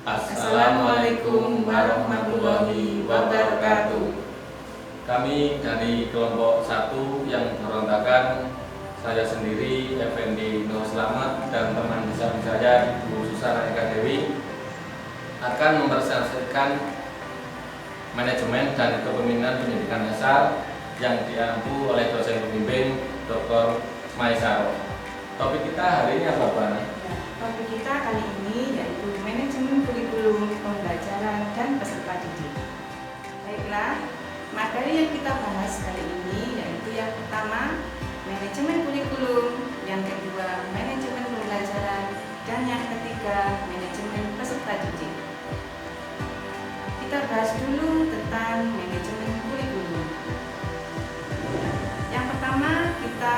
Assalamualaikum warahmatullahi wabarakatuh. Kami dari kelompok 1 yang merontakan, saya sendiri Effendi Nur Slamet dan teman bisa saya Ibu Susana Eka Dewi akan mempresentasikan manajemen dan kepemimpinan pendidikan dasar yang diampu oleh dosen pembimbing Dr. Maisaro. Topik kita hari ini apa, Pak? Topik kita kali ini yaitu manajemen kurikulum, pembelajaran, dan peserta didik. Baiklah, materi yang kita bahas kali ini yaitu yang pertama, manajemen kurikulum, yang kedua, manajemen pembelajaran, dan yang ketiga, manajemen peserta didik. Kita bahas dulu tentang manajemen kurikulum. Yang pertama, kita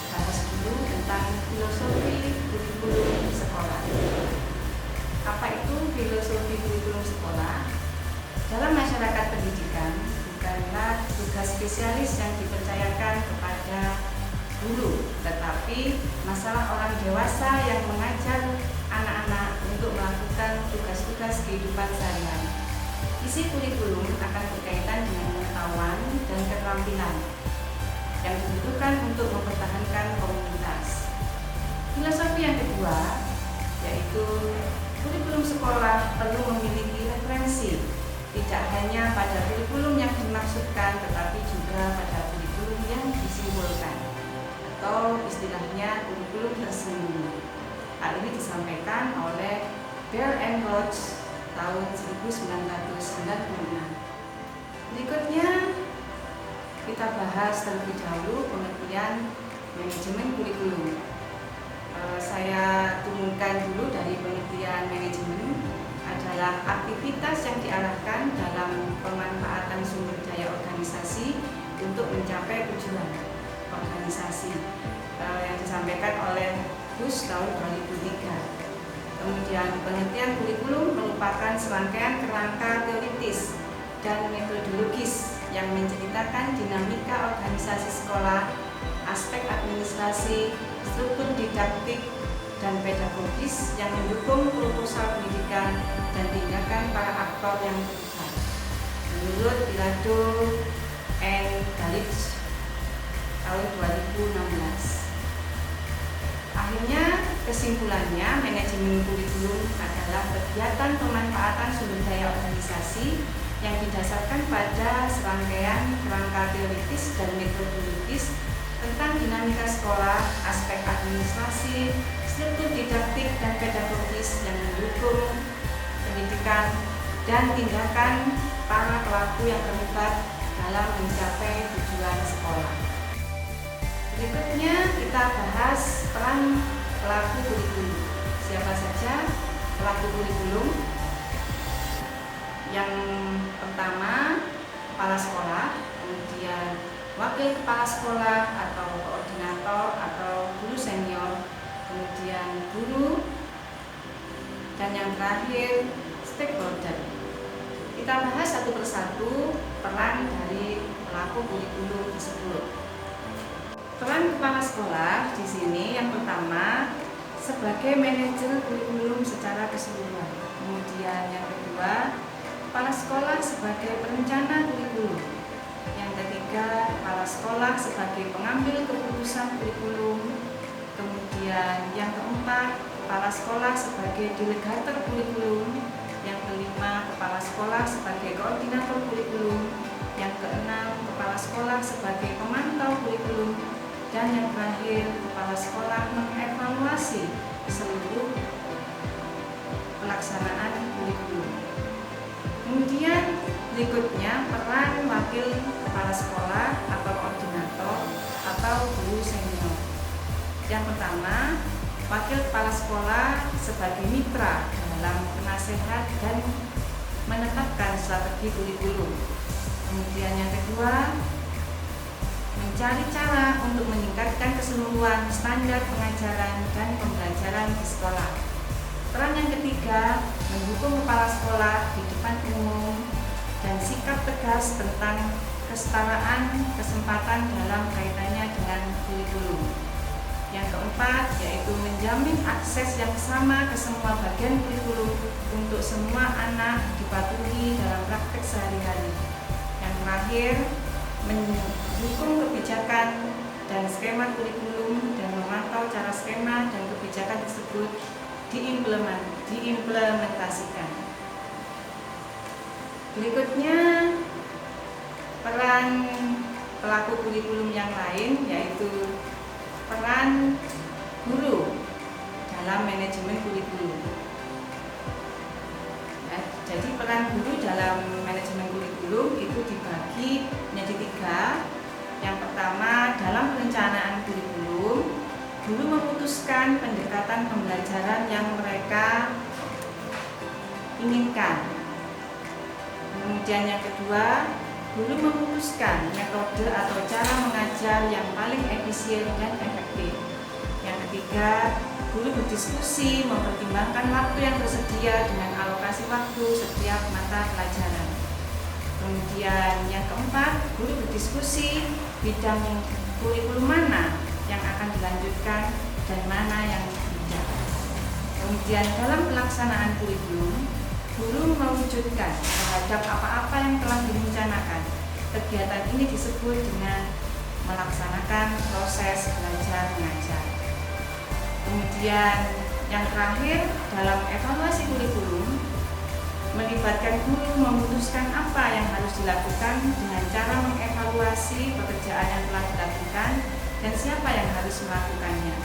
bahas dulu tentang filosofi kurikulum sekolah. Apa itu filosofi kurikulum sekolah? Dalam masyarakat pendidikan, bukanlah tugas spesialis yang dipercayakan kepada guru, tetapi masalah orang dewasa yang mengajar anak-anak untuk melakukan tugas-tugas kehidupan sehari-hari. Isi kurikulum akan berkaitan dengan pengetahuan dan keterampilan yang dibutuhkan untuk mempertahankan komunitas. Filosofi yang kedua yaitu kurikulum sekolah perlu memiliki referensi, tidak hanya pada kurikulum yang dimaksudkan tetapi juga pada kurikulum yang disimpulkan atau istilahnya kurikulum tersembunyi. Hal ini disampaikan oleh Bell and Roach tahun 1996. Berikutnya kita bahas terlebih dahulu pengertian manajemen kurikulum. Saya turunkan dulu dari pengertian manajemen adalah aktivitas yang diarahkan dalam pemanfaatan sumber daya organisasi untuk mencapai tujuan organisasi yang disampaikan oleh Bush tahun 2003. Kemudian pengertian kurikulum merupakan serangkaian kerangka teoritis dan metodologis yang menceritakan dinamika organisasi sekolah, aspek administrasi, struktur didaktik, dan pedagogis yang mendukung proposal pendidikan dan tindakan para aktor yang terlibat. Menurut Pilado and Galich tahun 2016. Akhirnya, kesimpulannya, manajemen kurikulum adalah kegiatan pemanfaatan sumber daya organisasi yang didasarkan pada serangkaian kerangka teoritis dan metodologis tentang dinamika sekolah, aspek administrasi, struktur didaktik dan pedagogis yang mendukung pendidikan dan tindakan para pelaku yang terlibat dalam mencapai tujuan sekolah. Berikutnya kita bahas peran pelaku kurikulum. Siapa saja pelaku kurikulum? Yang pertama, kepala sekolah, kemudian wakil kepala sekolah atau koordinator atau guru senior, kemudian guru, dan yang terakhir stakeholder. Kita bahas satu persatu peran dari pelaku kurikulum tersebut. Peran kepala sekolah di sini yang pertama sebagai manajer kurikulum secara keseluruhan. Kemudian yang kedua, kepala sekolah sebagai perencana kurikulum. Yang ketiga, kepala sekolah sebagai pengambil keputusan kurikulum. Kemudian yang keempat, kepala sekolah sebagai delegator kurikulum. Yang kelima, kepala sekolah sebagai koordinator kurikulum. Yang keenam, kepala sekolah sebagai pemantau kurikulum. Dan yang terakhir, kepala sekolah mengevaluasi seluruh pelaksanaan kurikulum. Kemudian berikutnya peran wakil kepala sekolah atau koordinator atau guru senior. Yang pertama, wakil kepala sekolah sebagai mitra dalam penasehat dan menetapkan strategi kurikulum. Kemudian yang kedua, mencari cara untuk meningkatkan keseluruhan standar pengajaran dan pembelajaran di sekolah. Peran yang ketiga, mendukung kepala sekolah di depan umum dan sikap tegas tentang kesetaraan kesempatan dalam kaitannya dengan kurikulum. Yang keempat, yaitu menjamin akses yang sama ke semua bagian kurikulum untuk anak dipatuhi dalam praktek sehari-hari. Yang terakhir, mendukung kebijakan dan skema kurikulum dan memantau cara skema dan kebijakan tersebut diimplementasikan. Berikutnya, peran pelaku kurikulum yang lain, yaitu peran guru dalam manajemen kurikulum. Jadi peran guru dalam manajemen kurikulum itu dibagi menjadi 3. Yang pertama, dalam perencanaan kurikulum, guru memutuskan pendekatan pembelajaran yang mereka inginkan. Kemudian yang kedua, guru memutuskan metode atau cara mengajar yang paling efisien dan efektif. Yang ketiga, guru berdiskusi mempertimbangkan waktu yang tersedia dengan alokasi waktu setiap mata pelajaran. Kemudian yang keempat, guru berdiskusi bidang kurikulum mana yang akan dilanjutkan dan mana yang tidak. Kemudian dalam pelaksanaan kurikulum, guru mewujudkan terhadap apa-apa yang telah direncanakan. Kegiatan ini disebut dengan melaksanakan proses belajar mengajar. Kemudian yang terakhir, dalam evaluasi kurikulum, melibatkan guru memutuskan apa yang harus dilakukan dengan cara mengevaluasi pekerjaan yang telah dilakukan dan siapa yang harus melakukannya.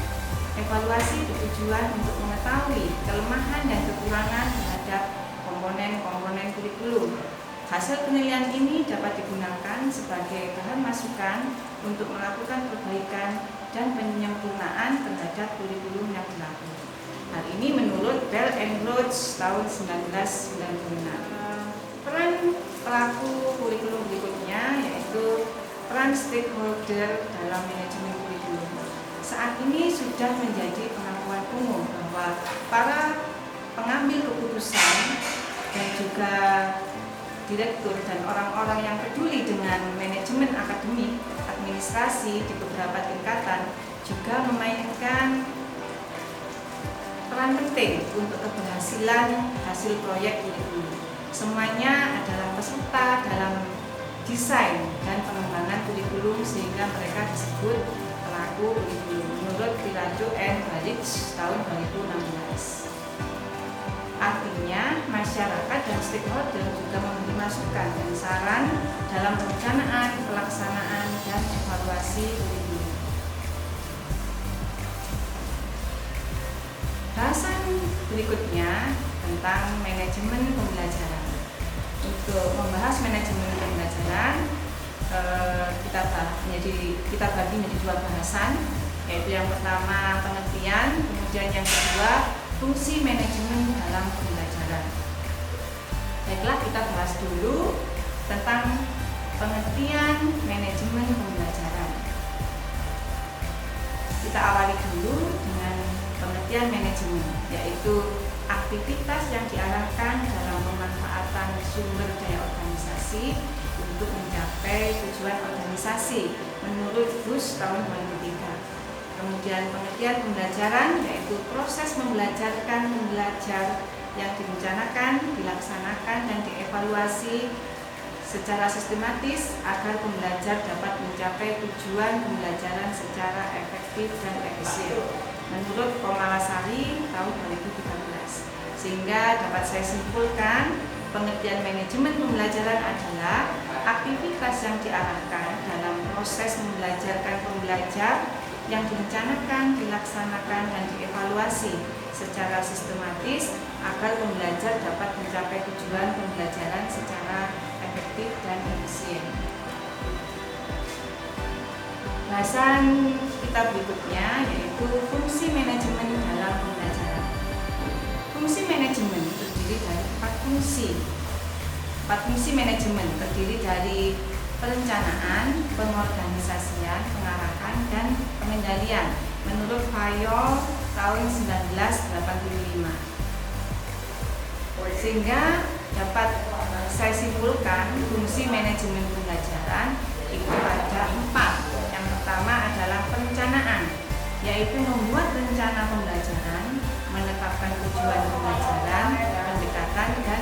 Evaluasi bertujuan untuk mengetahui kelemahan dan kekurangan terhadap komponen-komponen kurikulum. Hasil penilaian ini dapat digunakan sebagai bahan masukan untuk melakukan perbaikan dan penyempurnaan terhadap kurikulum yang dilakukan. Hal ini menurut Bell and Roach tahun 1996. Peran pelaku kurikulum berikutnya yaitu peran stakeholder dalam manajemen kurikulum. Saat ini sudah menjadi pengakuan umum bahwa para pengambil keputusan dan juga direktur dan orang-orang yang peduli dengan manajemen akademik, administrasi di beberapa tingkatan juga memainkan peran penting untuk keberhasilan hasil proyek kurikulum. Semuanya adalah peserta dalam desain dan pengembangan kurikulum sehingga mereka disebut pelaku kurikulum menurut Pirajo and Balic tahun 2016. Artinya, masyarakat dan stakeholder juga memberi masukan dan saran dalam perencanaan, pelaksanaan, dan evaluasi kurikulum. Bahasan berikutnya tentang manajemen pembelajaran. Untuk membahas manajemen pembelajaran, kita bagi menjadi 2 bahasan, yaitu yang pertama pengertian, kemudian yang kedua fungsi manajemen dalam pembelajaran. Baiklah, kita bahas dulu tentang pengertian manajemen pembelajaran. Kita awali dulu dengan pengertian manajemen, yaitu aktivitas yang diarahkan dalam pemanfaatan sumber daya organisasi untuk mencapai tujuan organisasi menurut BUS tahun 2003. Kemudian pengertian pembelajaran yaitu proses membelajarkan pembelajar yang direncanakan, dilaksanakan, dan dievaluasi secara sistematis agar pembelajar dapat mencapai tujuan pembelajaran secara efektif dan efisien menurut Komalasari tahun 2013. Sehingga dapat saya simpulkan, pengertian manajemen pembelajaran adalah aktivitas yang diarahkan dalam proses membelajarkan pembelajar yang direncanakan, dilaksanakan, dan dievaluasi secara sistematis agar pembelajar dapat mencapai tujuan pembelajaran secara efektif dan efisien. Bahasan kita berikutnya yaitu fungsi manajemen dalam pembelajaran. Fungsi manajemen terdiri dari 4 fungsi. 4 fungsi manajemen terdiri dari perencanaan, pengorganisasian, pengarahan, dan pengendalian menurut Fayol tahun 1985. Sehingga dapat saya simpulkan fungsi manajemen pembelajaran itu ada 4. Yang pertama adalah perencanaan, yaitu membuat rencana pembelajaran, menetapkan tujuan pembelajaran, pendekatan, dan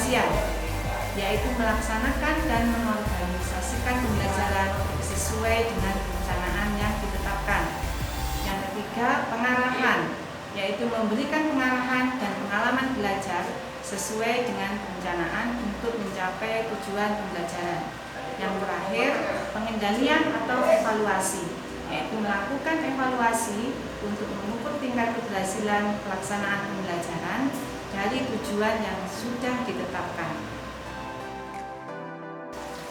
kedelegasian, yaitu melaksanakan dan mengorganisasikan pembelajaran sesuai dengan perencanaan yang ditetapkan. Yang ketiga, pengarahan, yaitu memberikan pengarahan dan pengalaman belajar sesuai dengan perencanaan untuk mencapai tujuan pembelajaran. Yang terakhir, pengendalian atau evaluasi, yaitu melakukan evaluasi untuk mengukur tingkat keberhasilan pelaksanaan pembelajaran dari tujuan yang sudah ditetapkan.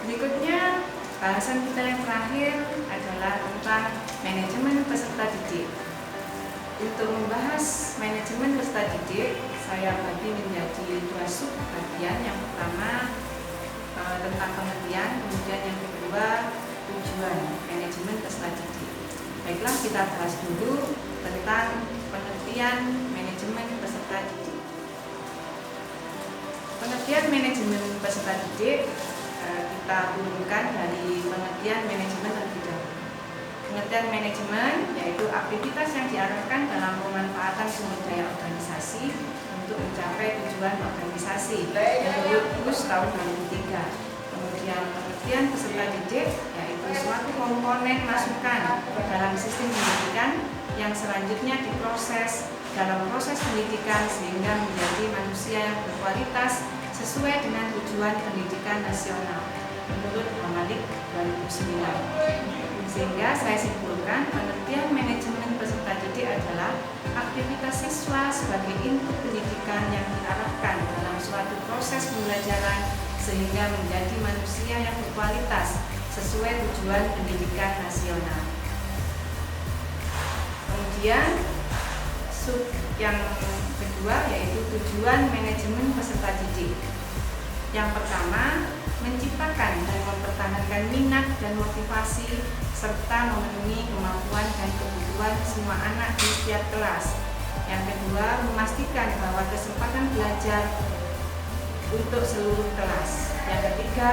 Berikutnya, bahasan kita yang terakhir adalah tentang manajemen peserta didik. Untuk membahas manajemen peserta didik, saya bagi menjadi 2 sub bagian. Yang pertama tentang pengertian, kemudian yang kedua tujuan manajemen peserta didik. Baiklah, kita bahas dulu tentang pengertian manajemen peserta didik. Pengertian manajemen peserta didik kita turunkan dari pengertian manajemen terlebih dahulu. Pengertian manajemen yaitu aktivitas yang diarahkan dalam pemanfaatan sumber daya organisasi untuk mencapai tujuan organisasi menurut PUS tahun 2003. Kemudian pengertian peserta didik yaitu suatu komponen masukan dalam sistem pendidikan yang selanjutnya diproses dalam proses pendidikan sehingga menjadi manusia yang berkualitas sesuai dengan tujuan pendidikan nasional menurut Malik 2009. Sehingga saya simpulkan pengertian manajemen peserta didik adalah aktivitas siswa sebagai input pendidikan yang diarahkan dalam suatu proses pembelajaran sehingga menjadi manusia yang berkualitas sesuai tujuan pendidikan nasional. Kemudian sub yang kedua yaitu tujuan manajemen peserta didik. Yang pertama, menciptakan dan mempertahankan minat dan motivasi serta memenuhi kemampuan dan kebutuhan semua anak di setiap kelas. Yang kedua, memastikan bahwa kesempatan belajar untuk seluruh kelas. Yang ketiga,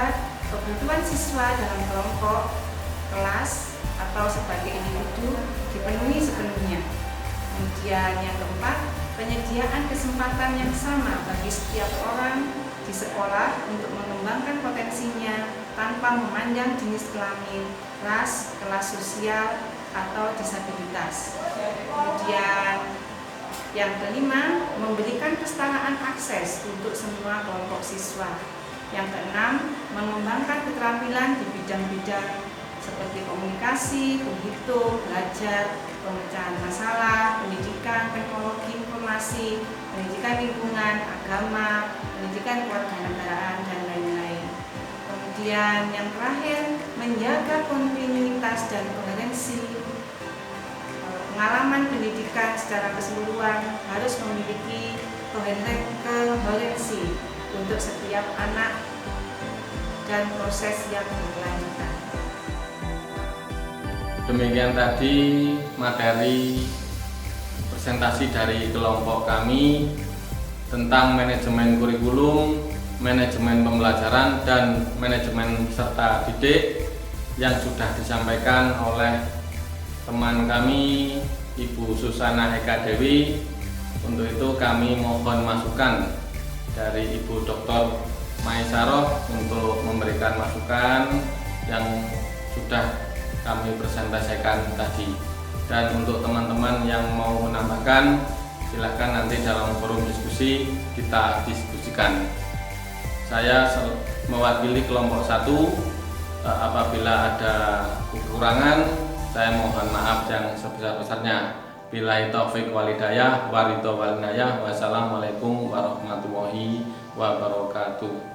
kebutuhan siswa dalam kelompok, kelas, atau sebagai individu dipenuhi sepenuhnya. Kemudian yang keempat, penyediaan kesempatan yang sama bagi setiap orang di sekolah untuk mengembangkan potensinya tanpa memandang jenis kelamin, ras, kelas sosial, atau disabilitas. Kemudian yang kelima, memberikan kesetaraan akses untuk semua kelompok siswa. Yang keenam, mengembangkan keterampilan di bidang-bidang seperti komunikasi, berhitung, belajar, pemecahan masalah, pendidikan, teknologi informasi, pendidikan lingkungan, agama, pendidikan kewarganegaraan, dan lain-lain. Kemudian yang terakhir, menjaga kontinuitas dan koherensi. Pengalaman pendidikan secara keseluruhan harus memiliki koherensi untuk setiap anak dan proses yang berkelanjutan. Demikian tadi materi presentasi dari kelompok kami tentang manajemen kurikulum, manajemen pembelajaran, dan manajemen peserta didik yang sudah disampaikan oleh teman kami Ibu Susana Eka Dewi. Untuk itu kami mohon masukan dari Ibu Dr. Maisaroh untuk memberikan masukan yang sudah kami presentasikan tadi. Dan untuk teman-teman yang mau menambahkan, silahkan nanti dalam forum diskusi kita diskusikan. Saya mewakili kelompok 1. Apabila ada kekurangan, saya mohon maaf yang sebesar-besarnya. Billahi taufiq wal hidayah, wa ridho wal inayah. Wassalamualaikum warahmatullahi wabarakatuh.